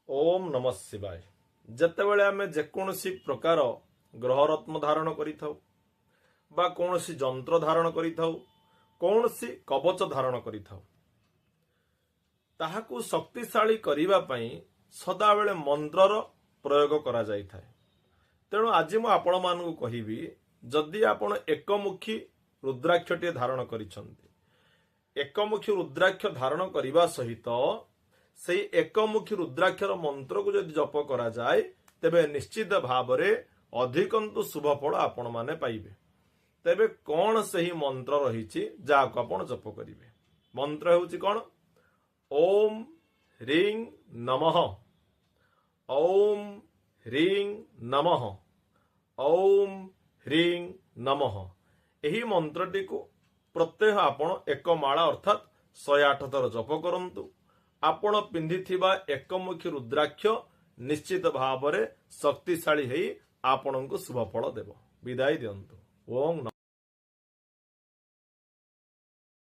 ओम नमः शिवाय। जेतेबेले आमे जेकोसी प्रकार ग्रहरत्न धारण करिथाउ बा कोनोसी जंत्र धारण करिथाउ, कोनोसी कवच धारण करिथाउ, ताहाकु शक्तिशाली करिबा पई सदाबेले मंत्रर प्रयोग करा जाइथाय। तेणु आज मु आपण मानकु कहिबी, जदि आपण एकमुखी रुद्राक्षटे धारण करिसंती, एकमुखी रुद्राक्ष धारण करिबा सहित से एकमुखी रुद्राक्षर मंत्र को जदि जप करा जाए तेबे निश्चित भाव में अधिकंतु शुभ फल आपण माने पाइबे। तेबे कौन सही मंत्र रही जाको आपण जप करिवे। मंत्र हेउची कौन? ओम ह्रीं नमः, ओम ह्रीं नमः, ओम ह्रीं नमः। एही मंत्रटी को प्रत्यह आपण एक माला अर्थात 108 थर जप करंतु। आपण पिंधिथिबा एकमुखी रुद्राक्ष निश्चित भाव में शक्तिशाली हेई आपणको शुभ फल देव। विदाय दियंतु। ओम।